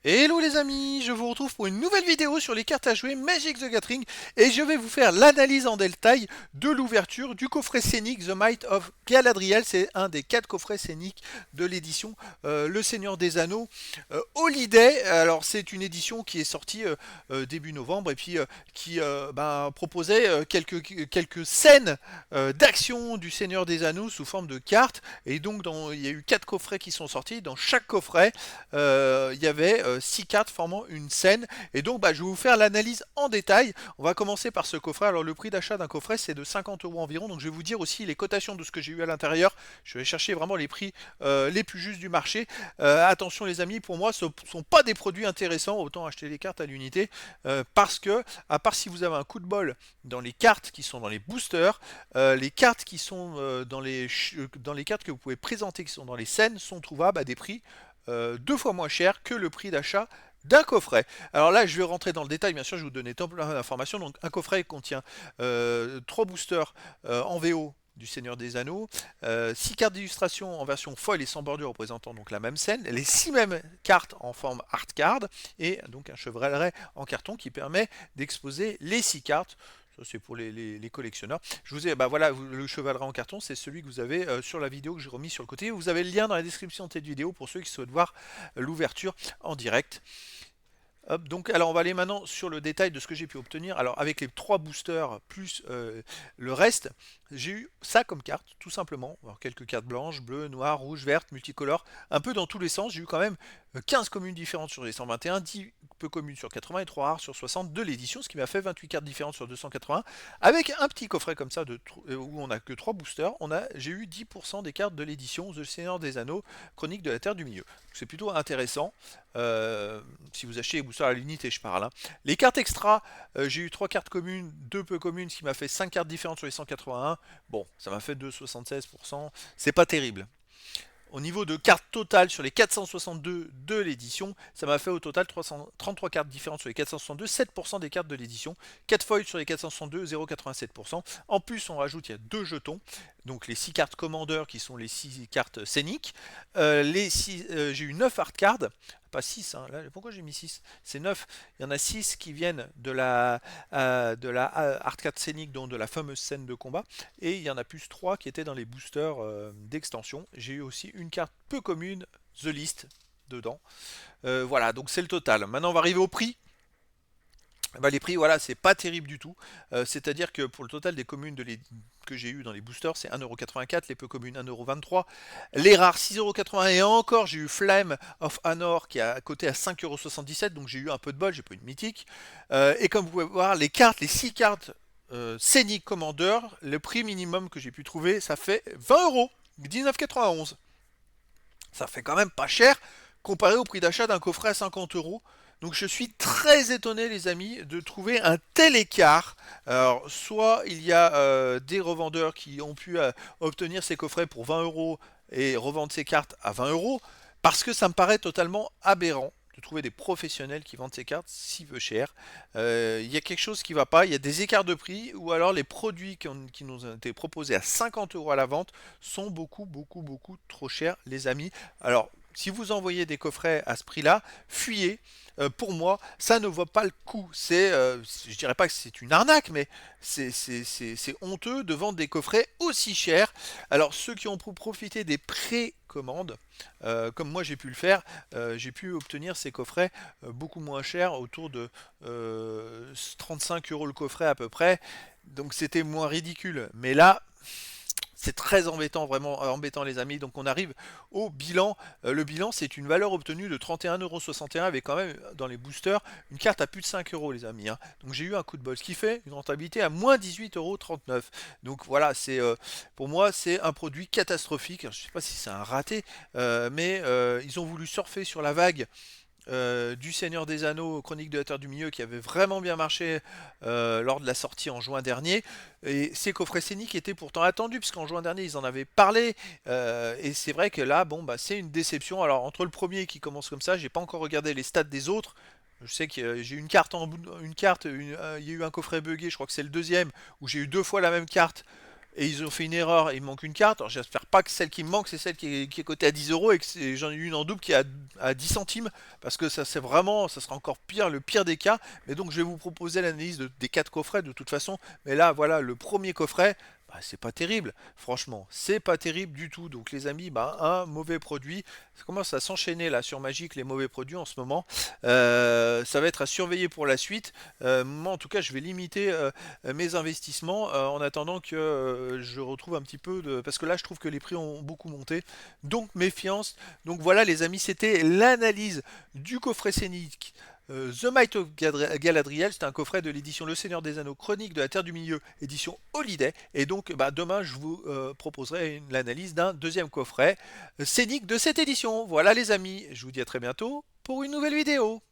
Hello les amis, je vous retrouve pour une nouvelle vidéo sur les cartes à jouer Magic the Gathering et je vais vous faire l'analyse en détail de l'ouverture du coffret scénique The Might of Galadriel. C'est un des 4 coffrets scéniques de l'édition Le Seigneur des Anneaux Holiday. Alors c'est une édition qui est sortie début novembre et puis qui proposait quelques scènes d'action du Seigneur des Anneaux sous forme de cartes. Et donc il y a eu 4 coffrets qui sont sortis. Dans chaque coffret, il y avait 6 cartes formant une scène. Et donc je vais vous faire l'analyse en détail. On va commencer par ce coffret. Alors le prix d'achat d'un coffret c'est de 50 euros environ. Donc je vais vous dire aussi les cotations de ce que j'ai eu à l'intérieur. Je vais chercher vraiment les prix les plus justes du marché. Attention les amis, pour moi ce ne sont pas des produits intéressants. Autant acheter les cartes à l'unité. Parce que, à part si vous avez un coup de bol dans les cartes qui sont dans les boosters, les cartes qui sont dans les cartes que vous pouvez présenter qui sont dans les scènes sont trouvables à des prix 2 fois moins cher que le prix d'achat d'un coffret. Alors là, je vais rentrer dans le détail, bien sûr, je vais vous donner plein d'informations. Donc, un coffret contient 3 boosters en VO du Seigneur des Anneaux, 6 cartes d'illustration en version foil et sans bordure représentant donc la même scène, les 6 mêmes cartes en forme art card et donc un chevalet en carton qui permet d'exposer les 6 cartes. Ça, c'est pour les collectionneurs. Je vous ai, voilà, le chevalet en carton, c'est celui que vous avez sur la vidéo que j'ai remis sur le côté. Vous avez le lien dans la description de cette vidéo pour ceux qui souhaitent voir l'ouverture en direct. Hop, donc, alors on va aller maintenant sur le détail de ce que j'ai pu obtenir. Alors avec les 3 boosters plus le reste, j'ai eu ça comme carte, tout simplement. Alors, quelques cartes blanches, bleues, noires, rouges, vertes, multicolores, un peu dans tous les sens. J'ai eu quand même 15 communes différentes sur les 121, 10 peu communes sur 80 et 3 rares sur 60 de l'édition, ce qui m'a fait 28 cartes différentes sur 280. Avec un petit coffret comme ça où on a que 3 boosters, j'ai eu 10% des cartes de l'édition The Seigneur des Anneaux, Chronique de la Terre du Milieu. C'est plutôt intéressant. Si vous achetez les boosters à l'unité, je parle. Hein. Les cartes extra, j'ai eu 3 cartes communes, 2 peu communes, ce qui m'a fait 5 cartes différentes sur les 181. Bon, ça m'a fait 2,76%. C'est pas terrible. Au niveau de cartes totales sur les 462 de l'édition, ça m'a fait au total 333 cartes différentes sur les 462, 7% des cartes de l'édition, 4 foils sur les 462, 0,87%. En plus, on rajoute, il y a 2 jetons, donc les 6 cartes commandeurs qui sont les 6 cartes scéniques. J'ai eu 9 art cards, pas 6, hein. Là, pourquoi j'ai mis 6? C'est 9. Il y en a 6 qui viennent de la art card scénique, donc de la fameuse scène de combat. Et il y en a plus 3 qui étaient dans les boosters d'extension. J'ai eu aussi une carte peu commune, The List, dedans. Voilà, donc c'est le total. Maintenant, on va arriver au prix. Les prix, voilà, c'est pas terrible du tout. C'est-à-dire que pour le total des communes que j'ai eu dans les boosters, c'est 1,84€, les peu communes 1,23€, les rares 6,80€ et encore, j'ai eu Flame of Anor qui a coté à 5,77€, donc j'ai eu un peu de bol, j'ai pas eu de mythique. Et comme vous pouvez voir, les 6 cartes Scénic Commander, le prix minimum que j'ai pu trouver, ça fait 20€, 19,91€. Ça fait quand même pas cher comparé au prix d'achat d'un coffret à 50€. Donc je suis très étonné les amis de trouver un tel écart. Alors soit il y a des revendeurs qui ont pu obtenir ces coffrets pour 20€ et revendre ces cartes à 20€, parce que ça me paraît totalement aberrant de trouver des professionnels qui vendent ces cartes si peu cher. Il y a quelque chose qui ne va pas, il y a des écarts de prix, ou alors les produits qui nous ont été proposés à 50€ à la vente sont beaucoup, beaucoup, beaucoup trop chers les amis. Alors si vous envoyez des coffrets à ce prix-là, fuyez. Pour moi, ça ne vaut pas le coup. Je dirais pas que c'est une arnaque, mais c'est honteux de vendre des coffrets aussi chers. Alors, ceux qui ont profité des précommandes, comme moi j'ai pu le faire, j'ai pu obtenir ces coffrets beaucoup moins chers, autour de 35€ le coffret à peu près. Donc, c'était moins ridicule. Mais là, c'est très embêtant, vraiment embêtant les amis. Donc on arrive au bilan. Le bilan c'est une valeur obtenue de 31,61€ avec quand même dans les boosters une carte à plus de 5€ les amis. Hein. Donc j'ai eu un coup de bol, ce qui fait une rentabilité à moins 18,39€. Donc voilà, pour moi c'est un produit catastrophique. Alors, je ne sais pas si c'est un raté, mais ils ont voulu surfer sur la vague du Seigneur des Anneaux, Chronique de la Terre du Milieu, qui avait vraiment bien marché lors de la sortie en juin dernier. Et ces coffrets scéniques étaient pourtant attendus, puisqu'en juin dernier, ils en avaient parlé. Et c'est vrai que là, c'est une déception. Alors, entre le premier qui commence comme ça, j'ai pas encore regardé les stats des autres. Je sais que j'ai une carte, il y a eu un coffret buggé, je crois que c'est le deuxième, où j'ai eu 2 fois la même carte et ils ont fait une erreur, il me manque une carte. Alors j'espère pas que celle qui me manque, c'est celle qui est cotée à 10 euros et que j'en ai une en double qui est à 10 centimes, parce que ça c'est vraiment, ça sera encore pire, le pire des cas. Mais donc je vais vous proposer l'analyse des 4 coffrets de toute façon. Mais là, voilà, le premier coffret, bah, c'est pas terrible, franchement, c'est pas terrible du tout. Donc les amis, bah, un mauvais produit, ça commence à s'enchaîner là sur Magic, les mauvais produits en ce moment. Ça va être à surveiller pour la suite. Moi en tout cas, je vais limiter mes investissements en attendant que je retrouve un petit peu de... Parce que là, je trouve que les prix ont beaucoup monté. Donc méfiance. Donc voilà les amis, c'était l'analyse du coffret scénique. The Might of Galadriel, c'est un coffret de l'édition Le Seigneur des Anneaux, Chronique de la Terre du Milieu, édition Holiday. Et donc, bah, demain, je vous proposerai l'analyse d'un deuxième coffret scénique de cette édition. Voilà les amis, je vous dis à très bientôt pour une nouvelle vidéo.